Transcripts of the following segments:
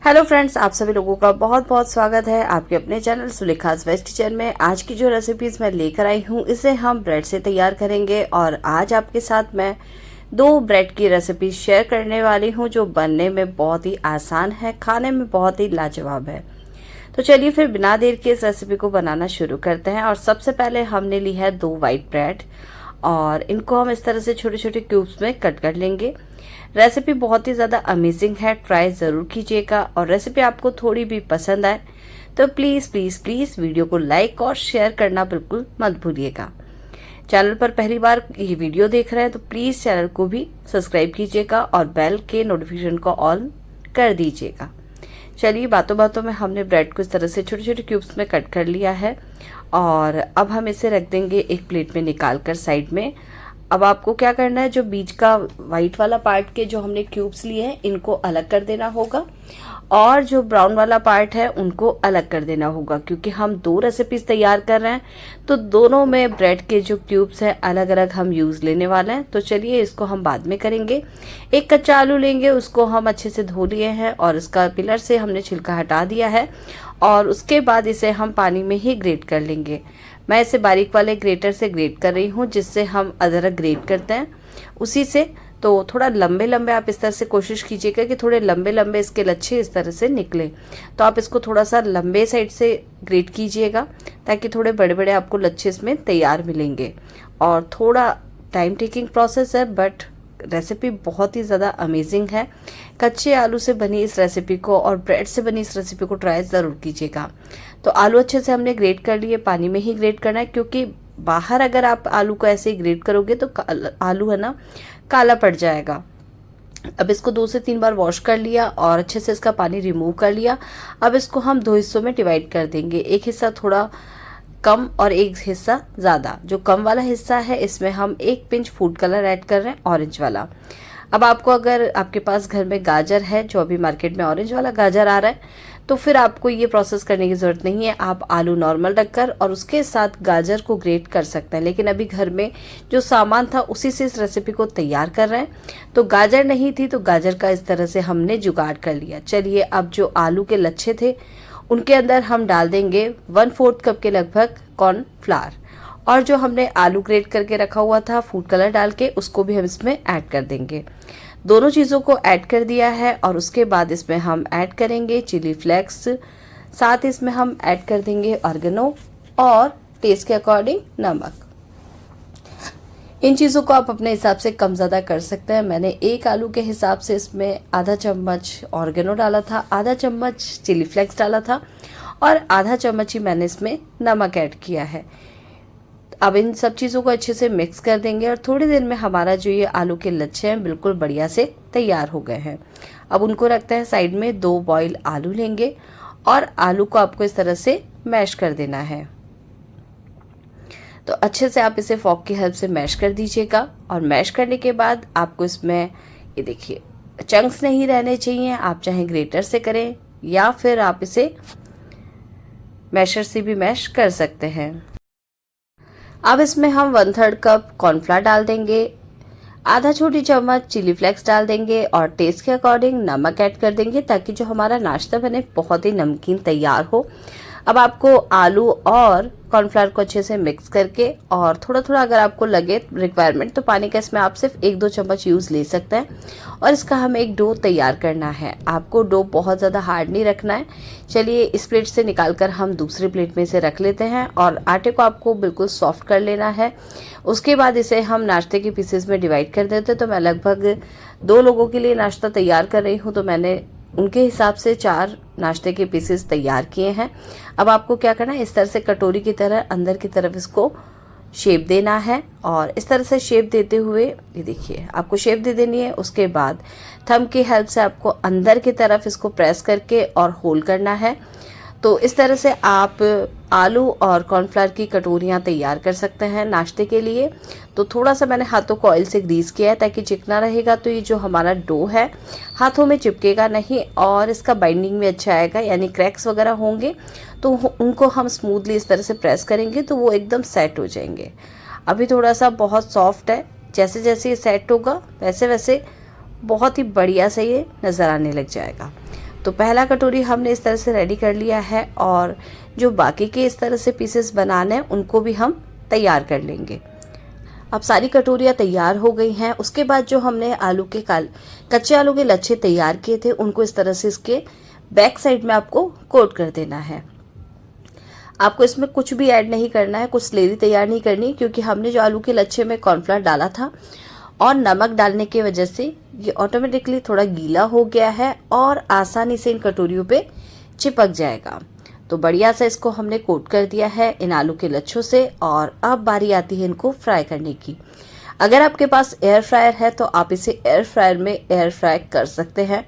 Hello friends, आप सभी लोगों का बहुत बहुत स्वागत है आपके अपने चैनल सुलेखास वेस्ट किचन में। आज की जो रेसिपीज मैं लेकर आई हूँ इसे हम ब्रेड से तैयार करेंगे और आज आपके साथ मैं दो ब्रेड की रेसिपी शेयर करने वाली हूँ जो बनने में बहुत ही आसान है, खाने में बहुत ही लाजवाब है। तो चलिए फिर बिना देर के इस रेसिपी को बनाना शुरू करते हैं। और सबसे पहले हमने ली है 2 वाइट ब्रेड और इनको हम इस तरह से छोटे छोटे क्यूब्स में कट कर लेंगे। रेसिपी बहुत ही ज़्यादा अमेजिंग है, ट्राई ज़रूर कीजिएगा। और रेसिपी आपको थोड़ी भी पसंद आए तो प्लीज़ प्लीज़ प्लीज़ वीडियो को लाइक और शेयर करना बिल्कुल मत भूलिएगा। चैनल पर पहली बार ये वीडियो देख रहे हैं तो प्लीज़ चैनल को भी सब्सक्राइब कीजिएगा और बेल के नोटिफिकेशन को ऑन कर दीजिएगा। चलिए, बातों बातों में हमने ब्रेड को इस तरह से छोटे छोटे क्यूब्स में कट कर लिया है और अब हम इसे रख देंगे एक प्लेट में निकाल कर साइड में। अब आपको क्या करना है, जो बीच का वाइट वाला पार्ट के जो हमने क्यूब्स लिए हैं इनको अलग कर देना होगा और जो ब्राउन वाला पार्ट है उनको अलग कर देना होगा, क्योंकि हम 2 रेसिपीज तैयार कर रहे हैं तो दोनों में ब्रेड के जो क्यूब्स हैं अलग अलग हम यूज लेने वाले हैं। तो चलिए, इसको हम बाद में करेंगे। एक कच्चा आलू लेंगे, उसको हम अच्छे से धो लिए हैं और इसका पिलर से हमने छिलका हटा दिया है और उसके बाद इसे हम पानी में ही ग्रेट कर लेंगे। मैं इसे बारीक वाले ग्रेटर से ग्रेट कर रही हूँ, जिससे हम अदरक ग्रेट करते हैं उसी से। तो थोड़ा लंबे लंबे आप इस तरह से कोशिश कीजिएगा कि थोड़े लंबे लंबे इसके लच्छे इस तरह से निकले। तो आप इसको थोड़ा सा लंबे साइड से ग्रेट कीजिएगा ताकि थोड़े बड़े बड़े आपको लच्छे इसमें तैयार मिलेंगे। और थोड़ा टाइम टेकिंग प्रोसेस है बट रेसिपी बहुत ही ज़्यादा अमेजिंग है। कच्चे आलू से बनी इस रेसिपी को और ब्रेड से बनी इस रेसिपी को ट्राई ज़रूर कीजिएगा। तो आलू अच्छे से हमने ग्रेट कर लिए, पानी में ही ग्रेट करना है क्योंकि बाहर अगर आप आलू को ऐसे ही ग्रेट करोगे तो आलू है ना काला पड़ जाएगा। अब इसको 2 से 3 बार वॉश कर लिया और अच्छे से इसका पानी रिमूव कर लिया। अब इसको हम 2 हिस्सों में डिवाइड कर देंगे, एक हिस्सा थोड़ा कम और एक हिस्सा ज़्यादा। जो कम वाला हिस्सा है इसमें हम 1 पिंच फूड कलर ऐड कर रहे हैं, ऑरेंज वाला। अब आपको अगर आपके पास घर में गाजर है, जो अभी मार्केट में ऑरेंज वाला गाजर आ रहा है, तो फिर आपको ये प्रोसेस करने की ज़रूरत नहीं है। आप आलू नॉर्मल रखकर और उसके साथ गाजर को ग्रेट कर सकते हैं। लेकिन अभी घर में जो सामान था उसी से इस रेसिपी को तैयार कर रहे हैं, तो गाजर नहीं थी तो गाजर का इस तरह से हमने जुगाड़ कर लिया। चलिए, अब जो आलू के लच्छे थे उनके अंदर हम डाल देंगे 1/4 कप के लगभग कॉर्नफ्लावर और जो हमने आलू ग्रेट करके रखा हुआ था फूड कलर डाल के उसको भी हम इसमें ऐड कर देंगे। दोनों चीज़ों को ऐड कर दिया है और उसके बाद इसमें हम ऐड करेंगे चिली फ्लेक्स, साथ इसमें हम ऐड कर देंगे ऑर्गेनो और टेस्ट के अकॉर्डिंग नमक। इन चीज़ों को आप अपने हिसाब से कम ज़्यादा कर सकते हैं। मैंने 1 आलू के हिसाब से इसमें आधा चम्मच ऑर्गेनो डाला था, आधा चम्मच चिली फ्लेक्स डाला था और आधा चम्मच ही मैंने इसमें नमक ऐड किया है। अब इन सब चीज़ों को अच्छे से मिक्स कर देंगे और थोड़ी देर में हमारा जो ये आलू के लच्छे हैं बिल्कुल बढ़िया से तैयार हो गए हैं। अब उनको रखते हैं साइड में। 2 बॉयल आलू लेंगे और आलू को आपको इस तरह से मैश कर देना है। तो अच्छे से आप इसे फॉक की हेल्प से मैश कर दीजिएगा और मैश करने के बाद आपको इसमें ये देखिए चंक्स नहीं रहने चाहिए। आप चाहे ग्रेटर से करें या फिर आप इसे मैशर से भी मैश कर सकते हैं। अब इसमें हम 1/3 कप कॉर्नफ्लावर डाल देंगे, आधा छोटी चम्मच चिली फ्लेक्स डाल देंगे और टेस्ट के अकॉर्डिंग नमक ऐड कर देंगे ताकि जो हमारा नाश्ता बने बहुत ही नमकीन तैयार हो। अब आपको आलू और कॉर्नफ्लावर को अच्छे से मिक्स करके और थोड़ा थोड़ा अगर आपको लगे रिक्वायरमेंट तो पानी का इसमें आप सिर्फ 1-2 चम्मच यूज़ ले सकते हैं और इसका हमें एक डो तैयार करना है। आपको डो बहुत ज़्यादा हार्ड नहीं रखना है। चलिए, इस प्लेट से निकालकर हम दूसरी प्लेट में इसे रख लेते हैं और आटे को आपको बिल्कुल सॉफ्ट कर लेना है। उसके बाद इसे हम नाश्ते के पीसेस में डिवाइड कर देते हैं। तो मैं लगभग 2 लोगों के लिए नाश्ता तैयार कर रही हूँ, तो मैंने उनके हिसाब से 4 नाश्ते के पीसेस तैयार किए हैं। अब आपको क्या करना है, इस तरह से कटोरी की तरह अंदर की तरफ इसको शेप देना है और इस तरह से शेप देते हुए ये देखिए आपको शेप दे देनी है। उसके बाद थंब की हेल्प से आपको अंदर की तरफ इसको प्रेस करके और होल्ड करना है। तो इस तरह से आप आलू और कॉर्नफ्लावर की कटोरियाँ तैयार कर सकते हैं नाश्ते के लिए। तो थोड़ा सा मैंने हाथों को ऑयल से ग्रीस किया है ताकि चिकना रहेगा तो ये जो हमारा डो है हाथों में चिपकेगा नहीं और इसका बाइंडिंग भी अच्छा आएगा, यानी क्रैक्स वगैरह होंगे तो उनको हम स्मूथली इस तरह से प्रेस करेंगे तो वो एकदम सेट हो जाएंगे। अभी थोड़ा सा बहुत सॉफ्ट है, जैसे जैसे ये सेट होगा वैसे वैसे बहुत ही बढ़िया से ये नज़र आने लग जाएगा। तो पहला कटोरी हमने इस तरह से रेडी कर लिया है और जो बाकी के इस तरह से पीसेस बनाने हैं उनको भी हम तैयार कर लेंगे। अब सारी कटोरियाँ तैयार हो गई हैं। उसके बाद जो हमने कच्चे आलू के लच्छे तैयार किए थे उनको इस तरह से इसके बैक साइड में आपको कोट कर देना है। आपको इसमें कुछ भी ऐड नहीं करना है, कुछ स्लेरी तैयार नहीं करनी, क्योंकि हमने जो आलू के लच्छे में कॉर्नफ्लावर डाला था और नमक डालने की वजह से ये ऑटोमेटिकली थोड़ा गीला हो गया है और आसानी से इन कटोरियों पे चिपक जाएगा। तो बढ़िया से इसको हमने कोट कर दिया है इन आलू के लच्छों से और अब बारी आती है इनको फ्राई करने की। अगर आपके पास एयर फ्रायर है तो आप इसे एयर फ्रायर में एयर फ्राई कर सकते हैं।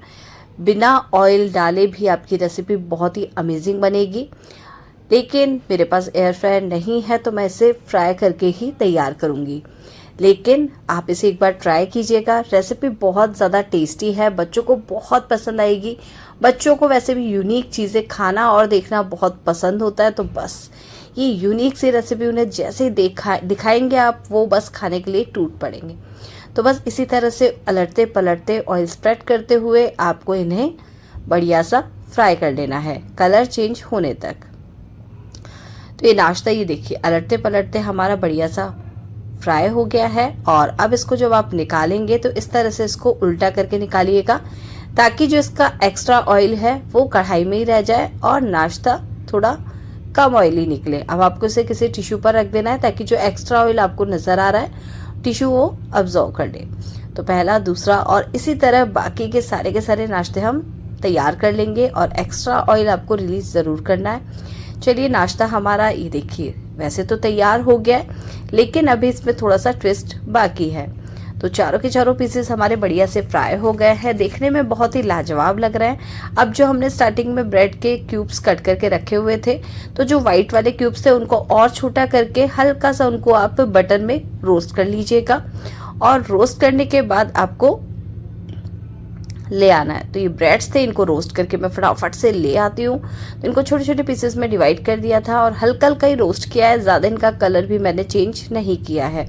बिना ऑयल डाले भी आपकी रेसिपी बहुत ही अमेजिंग बनेगी, लेकिन मेरे पास एयर फ्रायर नहीं है तो मैं इसे फ्राई करके ही तैयार करूँगी। लेकिन आप इसे एक बार ट्राई कीजिएगा, रेसिपी बहुत ज़्यादा टेस्टी है, बच्चों को बहुत पसंद आएगी। बच्चों को वैसे भी यूनिक चीज़ें खाना और देखना बहुत पसंद होता है, तो बस ये यूनिक सी रेसिपी उन्हें जैसे दिखाएंगे आप, वो बस खाने के लिए टूट पड़ेंगे। तो बस इसी तरह से अलटते पलटते ऑयल स्प्रेड करते हुए आपको इन्हें बढ़िया सा फ्राई कर लेना है, कलर चेंज होने तक। तो ये नाश्ता ये देखिए अलटते पलटते हमारा बढ़िया सा फ्राई हो गया है। और अब इसको जब आप निकालेंगे तो इस तरह से इसको उल्टा करके निकालिएगा, ताकि जो इसका एक्स्ट्रा ऑयल है वो कढ़ाई में ही रह जाए और नाश्ता थोड़ा कम ऑयली निकले। अब आपको इसे किसी टिश्यू पर रख देना है, ताकि जो एक्स्ट्रा ऑयल आपको नजर आ रहा है टिश्यू वो अब्जॉर्व कर ले। तो पहला, दूसरा और इसी तरह बाकी के सारे नाश्ते हम तैयार कर लेंगे और एक्स्ट्रा ऑयल आपको रिलीज जरूर करना है। चलिए नाश्ता हमारा ये देखिए वैसे तो तैयार हो गया है, लेकिन अभी इसमें थोड़ा सा ट्विस्ट बाकी है। तो चारों के चारों पीसेस हमारे बढ़िया से फ्राई हो गए हैं, देखने में बहुत ही लाजवाब लग रहे हैं। अब जो हमने स्टार्टिंग में ब्रेड के क्यूब्स कट करके रखे हुए थे, तो जो व्हाइट वाले क्यूब्स थे उनको और छोटा करके हल्का सा उनको आप बटर में रोस्ट कर लीजिएगा और रोस्ट करने के बाद आपको ले आना है। तो ये ब्रेड्स थे, इनको रोस्ट करके मैं फटाफट से ले आती हूँ। तो इनको छोटे छोटे पीसेस में डिवाइड कर दिया था और हल्का हल्का ही रोस्ट किया है, ज़्यादा इनका कलर भी मैंने चेंज नहीं किया है।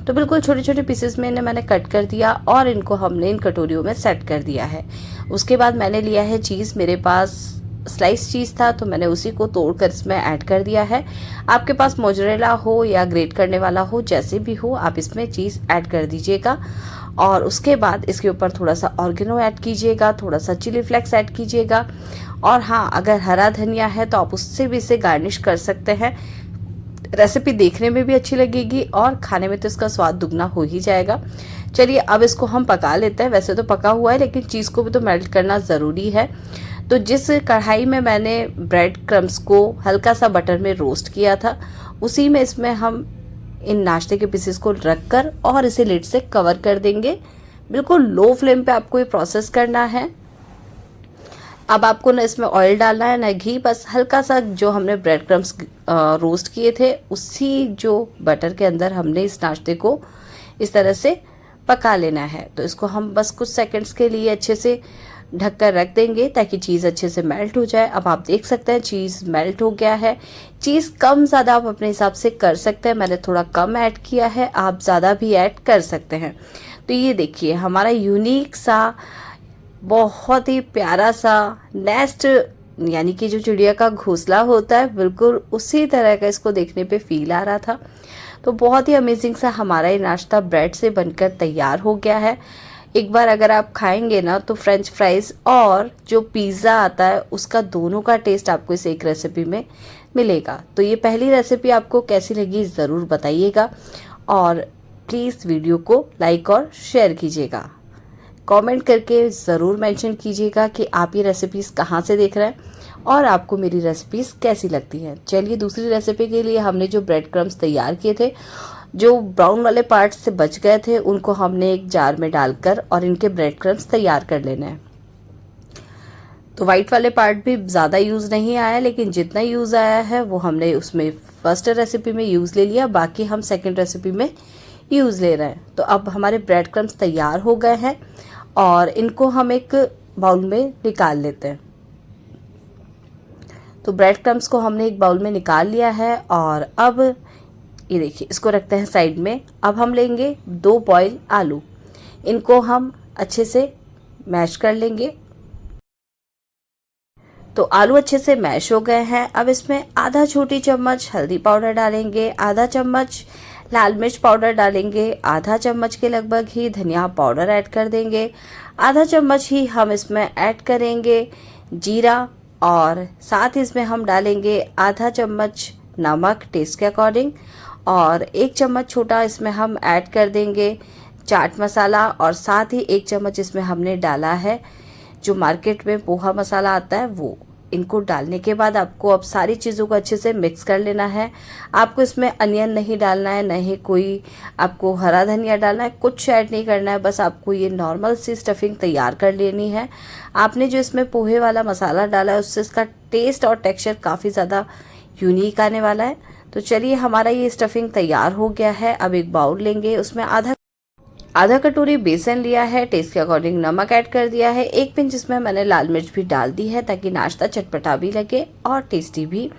तो बिल्कुल छोटे छोटे पीसेस में इन्हें मैंने कट कर दिया और इनको हमने इन कटोरियों में सेट कर दिया है। उसके बाद मैंने लिया है चीज़, मेरे पास स्लाइस चीज़ था तो मैंने उसी को तोड़कर इसमें ऐड कर दिया है। आपके पास मोज़रेला हो या ग्रेट करने वाला हो, जैसे भी हो आप इसमें चीज़ ऐड कर दीजिएगा। और उसके बाद इसके ऊपर थोड़ा सा ऑर्गेनो ऐड कीजिएगा, थोड़ा सा चिली फ्लेक्स ऐड कीजिएगा और हाँ, अगर हरा धनिया है तो आप उससे भी इसे गार्निश कर सकते हैं। रेसिपी देखने में भी अच्छी लगेगी और खाने में तो इसका स्वाद दुगना हो ही जाएगा। चलिए अब इसको हम पका लेते हैं। वैसे तो पका हुआ है, लेकिन चीज़ को भी तो मेल्ट करना ज़रूरी है। तो जिस कढ़ाई में मैंने ब्रेड क्रम्स को हल्का सा बटर में रोस्ट किया था, उसी में इसमें हम इन नाश्ते के पीसेस को रखकर और इसे लिड से कवर कर देंगे। बिल्कुल लो फ्लेम पे आपको ये प्रोसेस करना है। अब आपको ना इसमें ऑयल डालना है ना घी, बस हल्का सा जो हमने ब्रेड क्रम्स रोस्ट किए थे उसी जो बटर के अंदर हमने इस नाश्ते को इस तरह से पका लेना है। तो इसको हम बस कुछ सेकंड्स के लिए अच्छे से ढककर रख देंगे ताकि चीज़ अच्छे से मेल्ट हो जाए। अब आप देख सकते हैं चीज़ मेल्ट हो गया है। चीज़ कम ज़्यादा आप अपने हिसाब से कर सकते हैं, मैंने थोड़ा कम ऐड किया है, आप ज़्यादा भी ऐड कर सकते हैं। तो ये देखिए हमारा यूनिक सा बहुत ही प्यारा सा नेस्ट, यानी कि जो चिड़िया का घोंसला होता है बिल्कुल उसी तरह का इसको देखने पे फील आ रहा था। तो बहुत ही अमेजिंग सा हमारा ये नाश्ता ब्रेड से बनकर तैयार हो गया है। एक बार अगर आप खाएंगे ना तो फ्रेंच फ्राइज और जो पिज़्ज़ा आता है उसका दोनों का टेस्ट आपको इस एक रेसिपी में मिलेगा। तो ये पहली रेसिपी आपको कैसी लगी ज़रूर बताइएगा और प्लीज़ वीडियो को लाइक और शेयर कीजिएगा। कमेंट करके ज़रूर मेंशन कीजिएगा कि आप ये रेसिपीज़ कहाँ से देख रहे हैं और आपको मेरी रेसिपीज़ कैसी लगती हैं। चलिए दूसरी रेसिपी के लिए हमने जो ब्रेड क्रम्स तैयार किए थे, जो ब्राउन वाले पार्ट से बच गए थे, उनको हमने एक जार में डालकर और इनके ब्रेड क्रम्स तैयार कर लेने हैं। तो वाइट वाले पार्ट भी ज़्यादा यूज़ नहीं आया, लेकिन जितना यूज़ आया है वो हमने उसमें फर्स्ट रेसिपी में यूज़ ले लिया, बाकी हम सेकंड रेसिपी में यूज़ ले रहे हैं। तो अब हमारे ब्रेड क्रम्स तैयार हो गए हैं और इनको हम एक बाउल में निकाल लेते हैं। तो ब्रेड क्रम्स को हमने एक बाउल में निकाल लिया है और अब ये देखिए इसको रखते हैं साइड में। अब हम लेंगे 2 बॉयल आलू, इनको हम अच्छे से मैश कर लेंगे। तो आलू अच्छे से मैश हो गए हैं। अब इसमें आधा छोटी चम्मच हल्दी पाउडर डालेंगे, आधा चम्मच लाल मिर्च पाउडर डालेंगे, आधा चम्मच के लगभग ही धनिया पाउडर ऐड कर देंगे, आधा चम्मच ही हम इसमें ऐड करेंगे जीरा, और साथ ही इसमें हम डालेंगे आधा चम्मच नमक टेस्ट के अकॉर्डिंग, और 1 चम्मच छोटा इसमें हम ऐड कर देंगे चाट मसाला, और साथ ही 1 चम्मच इसमें हमने डाला है जो मार्केट में पोहा मसाला आता है वो। इनको डालने के बाद आपको अब सारी चीज़ों को अच्छे से मिक्स कर लेना है। आपको इसमें अनियन नहीं डालना है, न ही कोई आपको हरा धनिया डालना है, कुछ ऐड नहीं करना है। बस आपको ये नॉर्मल सी स्टफिंग तैयार कर लेनी है। आपने जो इसमें पोहे वाला मसाला डाला है उससे इसका टेस्ट और टेक्सचर काफ़ी ज़्यादा यूनिक आने वाला है। तो चलिए हमारा ये स्टफिंग तैयार हो गया है। अब एक बाउल लेंगे, उसमें आधा कटोरी बेसन लिया है, टेस्ट के अकॉर्डिंग नमक ऐड कर दिया है, 1 पिंच इसमें मैंने लाल मिर्च भी डाल दी है ताकि नाश्ता चटपटा भी लगे और टेस्टी भी।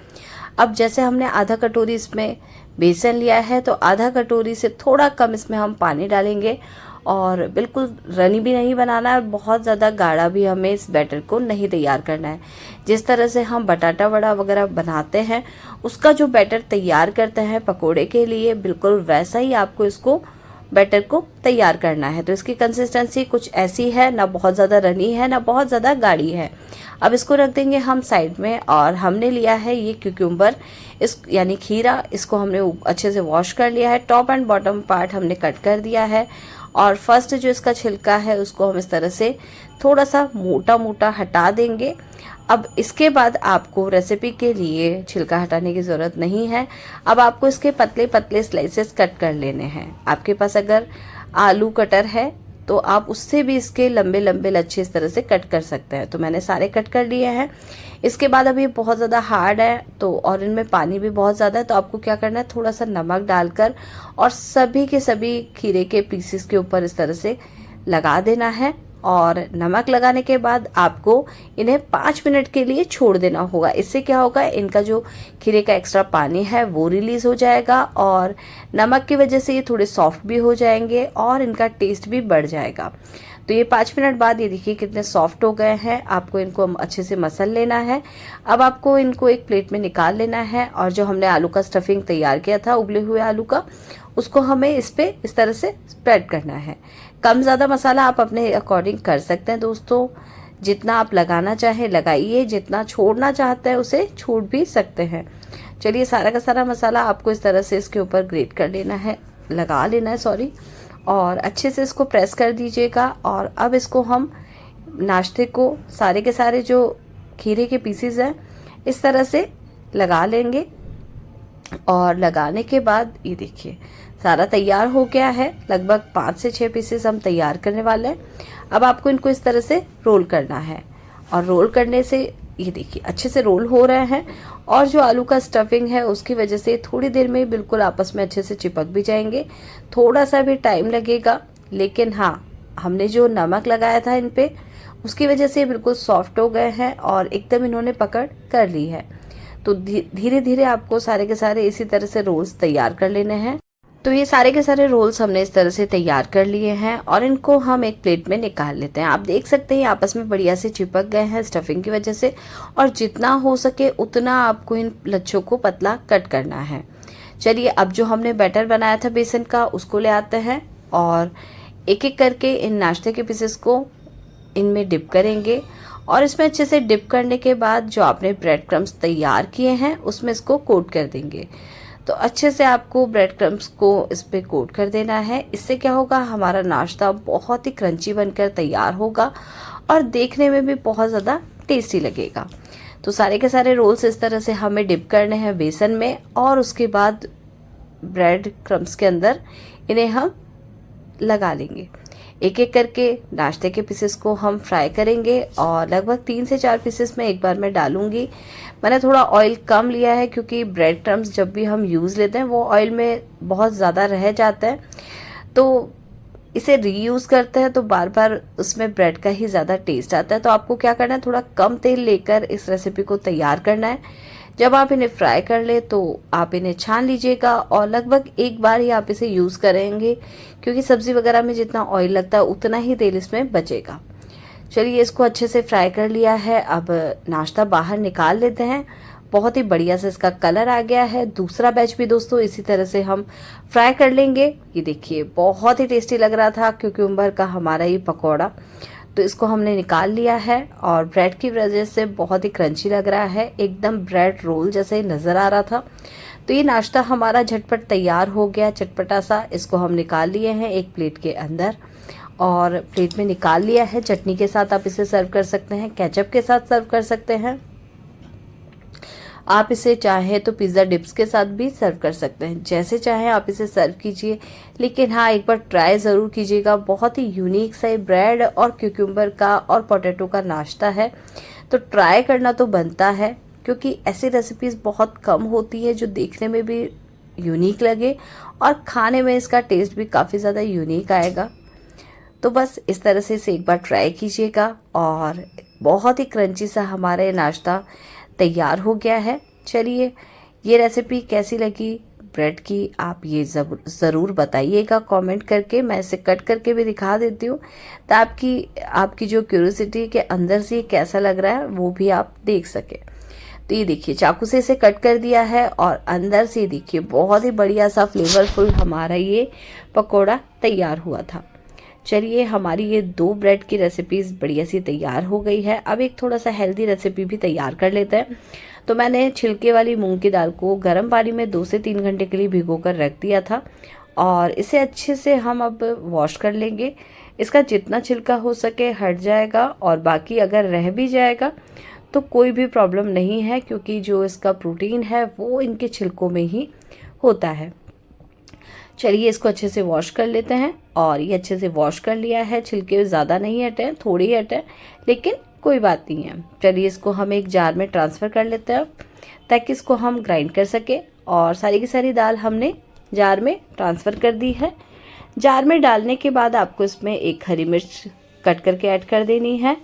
अब जैसे हमने आधा कटोरी इसमें बेसन लिया है तो आधा कटोरी से थोड़ा कम इसमें हम पानी डालेंगे, और बिल्कुल रनी भी नहीं बनाना है और बहुत ज़्यादा गाढ़ा भी हमें इस बैटर को नहीं तैयार करना है। जिस तरह से हम बटाटा वड़ा वगैरह बनाते हैं उसका जो बैटर तैयार करते हैं पकोड़े के लिए, बिल्कुल वैसा ही आपको इसको बैटर को तैयार करना है। तो इसकी कंसिस्टेंसी कुछ ऐसी है, ना बहुत ज़्यादा रनी है ना बहुत ज़्यादा गाढ़ी है। अब इसको रख देंगे हम साइड में, और हमने लिया है ये क्यूक्यूम्बर, इस यानी खीरा, इसको हमने अच्छे से वॉश कर लिया है। टॉप एंड बॉटम पार्ट हमने कट कर दिया है, और फर्स्ट जो इसका छिलका है उसको हम इस तरह से थोड़ा सा मोटा मोटा हटा देंगे। अब इसके बाद आपको रेसिपी के लिए छिलका हटाने की ज़रूरत नहीं है। अब आपको इसके पतले पतले स्लाइसेस कट कर लेने हैं। आपके पास अगर आलू कटर है तो आप उससे भी इसके लंबे लंबे लच्छे इस तरह से कट कर सकते हैं। तो मैंने सारे कट कर लिए हैं। इसके बाद अब ये बहुत ज़्यादा हार्ड है तो, और इनमें पानी भी बहुत ज़्यादा है, तो आपको क्या करना है, थोड़ा सा नमक डालकर और सभी के सभी खीरे के पीसेस के ऊपर इस तरह से लगा देना है। और नमक लगाने के बाद आपको इन्हें 5 मिनट के लिए छोड़ देना होगा। इससे क्या होगा, इनका जो खीरे का एक्स्ट्रा पानी है वो रिलीज हो जाएगा, और नमक की वजह से ये थोड़े सॉफ्ट भी हो जाएंगे और इनका टेस्ट भी बढ़ जाएगा। तो ये 5 मिनट बाद ये देखिए कितने सॉफ्ट हो गए हैं। आपको इनको अच्छे से मसल लेना है। अब आपको इनको एक प्लेट में निकाल लेना है, और जो हमने आलू का स्टफिंग तैयार किया था उबले हुए आलू का, उसको हमें इस पे इस तरह से स्प्रेड करना है। कम ज़्यादा मसाला आप अपने अकॉर्डिंग कर सकते हैं दोस्तों, जितना आप लगाना चाहें लगाइए, जितना छोड़ना चाहते हैं उसे छोड़ भी सकते हैं। चलिए सारा का सारा मसाला आपको इस तरह से इसके ऊपर ग्रेट कर लेना है, लगा लेना है सॉरी, और अच्छे से इसको प्रेस कर दीजिएगा। और अब इसको हम नाश्ते को सारे के सारे जो खीरे के पीसेस हैं इस तरह से लगा लेंगे, और लगाने के बाद ये देखिए सारा तैयार हो गया है। लगभग 5 से 6 पीसेस हम तैयार करने वाले हैं। अब आपको इनको इस तरह से रोल करना है, और रोल करने से ये देखिए अच्छे से रोल हो रहे हैं, और जो आलू का स्टफिंग है उसकी वजह से थोड़ी देर में बिल्कुल आपस में अच्छे से चिपक भी जाएंगे। थोड़ा सा भी टाइम लगेगा, लेकिन हाँ हमने जो नमक लगाया था इन पे उसकी वजह से बिल्कुल सॉफ्ट हो गए हैं और एकदम इन्होंने पकड़ कर ली है। तो धीरे धीरे आपको सारे के सारे इसी तरह से रोल्स तैयार कर लेने हैं। तो ये सारे के सारे रोल्स हमने इस तरह से तैयार कर लिए हैं, और इनको हम एक प्लेट में निकाल लेते हैं। आप देख सकते हैं आपस में बढ़िया से चिपक गए हैं स्टफिंग की वजह से, और जितना हो सके उतना आपको इन लच्छों को पतला कट करना है। चलिए अब जो हमने बैटर बनाया था बेसन का उसको ले आते हैं, और एक एक करके इन नाश्ते के पीसेस को इनमें डिप करेंगे, और इसमें अच्छे से डिप करने के बाद जो आपने ब्रेड क्रम्स तैयार किए हैं उसमें इसको कोट कर देंगे। तो अच्छे से आपको ब्रेड क्रम्स को इस पे कोट कर देना है। इससे क्या होगा, हमारा नाश्ता बहुत ही क्रंची बनकर तैयार होगा और देखने में भी बहुत ज़्यादा टेस्टी लगेगा। तो सारे के सारे रोल्स इस तरह से हमें डिप करने हैं बेसन में, और उसके बाद ब्रेड क्रम्स के अंदर इन्हें हम लगा लेंगे। एक एक करके नाश्ते के पीसेस को हम फ्राई करेंगे, और लगभग 3 से 4 पीसेस में एक बार मैं डालूंगी। मैंने थोड़ा ऑयल कम लिया है क्योंकि ब्रेड क्रम्स जब भी हम यूज़ लेते हैं वो ऑयल में बहुत ज़्यादा रह जाता है, तो इसे रीयूज़ करते हैं तो बार बार उसमें ब्रेड का ही ज़्यादा टेस्ट आता है। तो आपको क्या करना है, थोड़ा कम तेल लेकर इस रेसिपी को तैयार करना है। जब आप इन्हें फ्राई कर ले तो आप इन्हें छान लीजिएगा, और लगभग एक बार ही आप इसे यूज़ करेंगे क्योंकि सब्ज़ी वगैरह में जितना ऑयल लगता है उतना ही तेल इसमें बचेगा। चलिए इसको अच्छे से फ्राई कर लिया है। अब नाश्ता बाहर निकाल लेते हैं। बहुत ही बढ़िया से इसका कलर आ गया है। दूसरा बैच भी दोस्तों इसी तरह से हम फ्राई कर लेंगे। ये देखिए बहुत ही टेस्टी लग रहा था क्यूकम्बर का हमारा ये पकौड़ा। तो इसको हमने निकाल लिया है और ब्रेड की वजह से बहुत ही क्रंची लग रहा है, एकदम ब्रेड रोल जैसे नजर आ रहा था। तो ये नाश्ता हमारा झटपट तैयार हो गया, चटपटा सा। इसको हम निकाल लिए हैं एक प्लेट के अंदर और प्लेट में निकाल लिया है। चटनी के साथ आप इसे सर्व कर सकते हैं, केचप के साथ सर्व कर सकते हैं। आप इसे चाहें तो पिज़्ज़ा डिप्स के साथ भी सर्व कर सकते हैं, जैसे चाहें आप इसे सर्व कीजिए। लेकिन हाँ, एक बार ट्राई ज़रूर कीजिएगा। बहुत ही यूनिक सा ब्रेड और क्यूकम्बर का और पोटैटो का नाश्ता है, तो ट्राई करना तो बनता है, क्योंकि ऐसी रेसिपीज़ बहुत कम होती है जो देखने में भी यूनिक लगे और खाने में इसका टेस्ट भी काफ़ी ज़्यादा यूनिक आएगा। तो बस इस तरह से इसे एक बार ट्राई कीजिएगा और बहुत ही क्रंची सा हमारा ये नाश्ता तैयार हो गया है। चलिए ये रेसिपी कैसी लगी ब्रेड की, आप ये ज़रूर बताइएगा कमेंट करके। मैं इसे कट करके भी दिखा देती हूँ, तो आपकी जो क्यूरियोसिटी के अंदर से कैसा लग रहा है वो भी आप देख सके। तो ये देखिए चाकू से इसे कट कर दिया है और अंदर से देखिए बहुत ही बढ़िया सा फ्लेवरफुल हमारा ये पकौड़ा तैयार हुआ था। चलिए हमारी ये 2 ब्रेड की रेसिपीज़ बढ़िया सी तैयार हो गई है। अब एक थोड़ा सा हेल्दी रेसिपी भी तैयार कर लेते हैं। तो मैंने छिलके वाली मूंग की दाल को गर्म पानी में 2 से 3 घंटे के लिए भिगो कर रख दिया था और इसे अच्छे से हम अब वॉश कर लेंगे। इसका जितना छिलका हो सके हट जाएगा और बाकी अगर रह भी जाएगा तो कोई भी प्रॉब्लम नहीं है, क्योंकि जो इसका प्रोटीन है वो इनके छिलकों में ही होता है। चलिए इसको अच्छे से वॉश कर लेते हैं और ये अच्छे से वॉश कर लिया है। छिलके ज़्यादा नहीं हटे हैं, थोड़ी ही हटे हैं, लेकिन कोई बात नहीं है। चलिए इसको हम एक जार में ट्रांसफ़र कर लेते हैं ताकि इसको हम ग्राइंड कर सके। और सारी की सारी दाल हमने जार में ट्रांसफ़र कर दी है। जार में डालने के बाद आपको इसमें एक हरी मिर्च कट करके ऐड कर देनी है।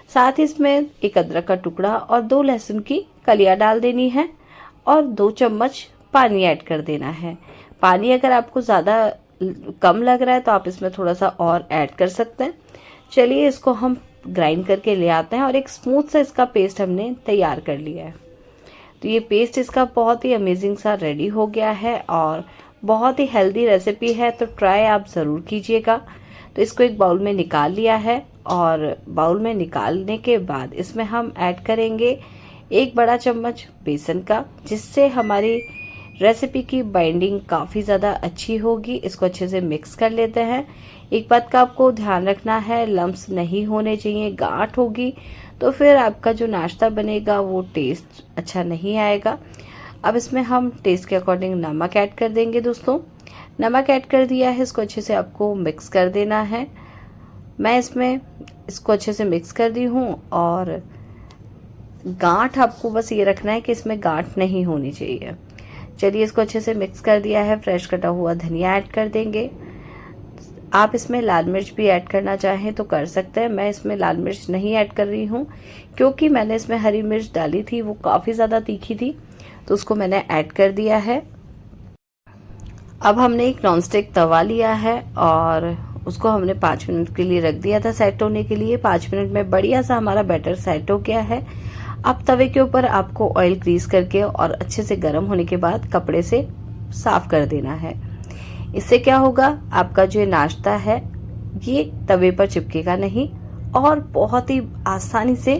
साथ ही इसमें एक अदरक का टुकड़ा और 2 लहसुन की कलियाँ डाल देनी है और 2 चम्मच पानी ऐड कर देना है। पानी अगर आपको ज़्यादा कम लग रहा है तो आप इसमें थोड़ा सा और ऐड कर सकते हैं। चलिए इसको हम ग्राइंड करके ले आते हैं और एक स्मूथ सा इसका पेस्ट हमने तैयार कर लिया है। तो ये पेस्ट इसका बहुत ही अमेजिंग सा रेडी हो गया है और बहुत ही हेल्दी रेसिपी है, तो ट्राई आप ज़रूर कीजिएगा। तो इसको एक बाउल में निकाल लिया है और बाउल में निकालने के बाद इसमें हम ऐड करेंगे 1 बड़ा चम्मच बेसन का, जिससे हमारी रेसिपी की बाइंडिंग काफ़ी ज़्यादा अच्छी होगी। इसको अच्छे से मिक्स कर लेते हैं। एक बात का आपको ध्यान रखना है, लम्प्स नहीं होने चाहिए। गांठ होगी तो फिर आपका जो नाश्ता बनेगा वो टेस्ट अच्छा नहीं आएगा। अब इसमें हम टेस्ट के अकॉर्डिंग नमक ऐड कर देंगे दोस्तों। नमक ऐड कर दिया है, इसको अच्छे से आपको मिक्स कर देना है। मैं इसमें इसको अच्छे से मिक्स कर दी हूँ और गांठ आपको बस ये रखना है कि इसमें गांठ नहीं होनी चाहिए। चलिए इसको अच्छे से मिक्स कर दिया है। फ्रेश कटा हुआ धनिया ऐड कर देंगे। आप इसमें लाल मिर्च भी ऐड करना चाहें तो कर सकते हैं। मैं इसमें लाल मिर्च नहीं ऐड कर रही हूँ, क्योंकि मैंने इसमें हरी मिर्च डाली थी, वो काफ़ी ज़्यादा तीखी थी, तो उसको मैंने ऐड कर दिया है। अब हमने एक नॉनस्टिक तवा लिया है और उसको हमने 5 मिनट के लिए रख दिया था सेट होने के लिए। 5 मिनट में बढ़िया सा हमारा बैटर सेट हो गया है। अब तवे के ऊपर आपको ऑयल ग्रीस करके और अच्छे से गर्म होने के बाद कपड़े से साफ कर देना है। इससे क्या होगा, आपका जो नाश्ता है ये तवे पर चिपकेगा नहीं और बहुत ही आसानी से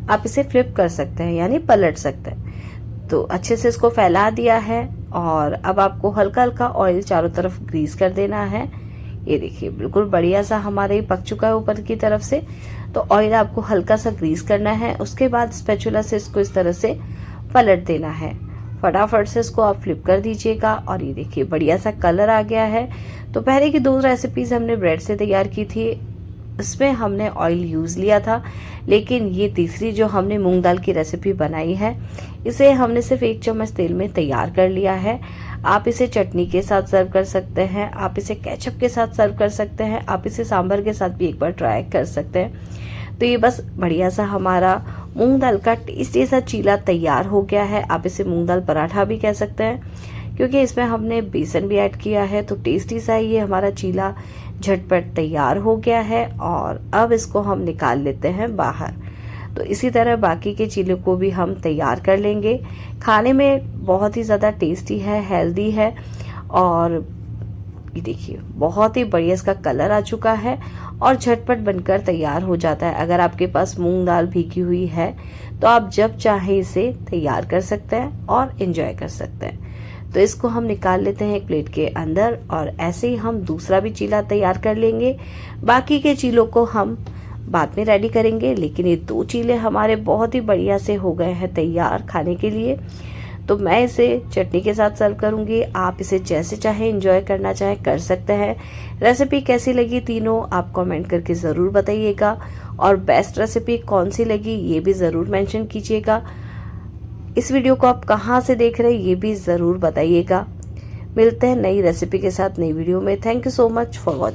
आप इसे फ्लिप कर सकते हैं, यानी पलट सकते हैं। तो अच्छे से इसको फैला दिया है और अब आपको हल्का हल्का ऑयल चारों तरफ ग्रीस कर देना है। ये देखिए बिल्कुल बढ़िया सा हमारे पक चुका है ऊपर की तरफ से। तो ऑयल आपको हल्का सा ग्रीस करना है। उसके बाद स्पैचुला से इसको इस तरह से पलट देना है। फटाफट से इसको आप फ्लिप कर दीजिएगा और ये देखिए बढ़िया सा कलर आ गया है। तो पहले की 2 रेसिपीज हमने ब्रेड से तैयार की थी, इसमें हमने ऑयल यूज़ लिया था, लेकिन ये तीसरी जो हमने मूंग दाल की रेसिपी बनाई है इसे हमने सिर्फ 1 चम्मच तेल में तैयार कर लिया है। आप इसे चटनी के साथ सर्व कर सकते हैं, आप इसे केचप के साथ सर्व कर सकते हैं, आप इसे सांभर के साथ भी एक बार ट्राई कर सकते हैं। तो ये बस बढ़िया सा हमारा मूंग दाल का टेस्टी सा चीला तैयार हो गया है। आप इसे मूंग दाल पराठा भी कह सकते हैं, क्योंकि इसमें हमने बेसन भी ऐड किया है। तो टेस्टी सा ये हमारा चीला झटपट तैयार हो गया है और अब इसको हम निकाल लेते हैं बाहर। तो इसी तरह बाकी के चीलों को भी हम तैयार कर लेंगे। खाने में बहुत ही ज़्यादा टेस्टी है, हेल्दी है और ये देखिए बहुत ही बढ़िया इसका कलर आ चुका है और झटपट बनकर तैयार हो जाता है। अगर आपके पास मूंग दाल भीगी हुई है तो आप जब चाहे इसे तैयार कर सकते हैं और एंजॉय कर सकते हैं। तो इसको हम निकाल लेते हैं एक प्लेट के अंदर और ऐसे ही हम दूसरा भी चीला तैयार कर लेंगे। बाकी के चीलों को हम बाद में रेडी करेंगे, लेकिन ये 2 चीले हमारे बहुत ही बढ़िया से हो गए हैं तैयार खाने के लिए। तो मैं इसे चटनी के साथ सर्व करूंगी। आप इसे जैसे चाहे एंजॉय करना चाहे कर सकते हैं। रेसिपी कैसी लगी तीनों आप कमेंट करके ज़रूर बताइएगा और बेस्ट रेसिपी कौन सी लगी ये भी ज़रूर मेंशन कीजिएगा। इस वीडियो को आप कहाँ से देख रहे हैं ये भी ज़रूर बताइएगा। मिलते हैं नई रेसिपी के साथ नई वीडियो में। Thank you so much for watching.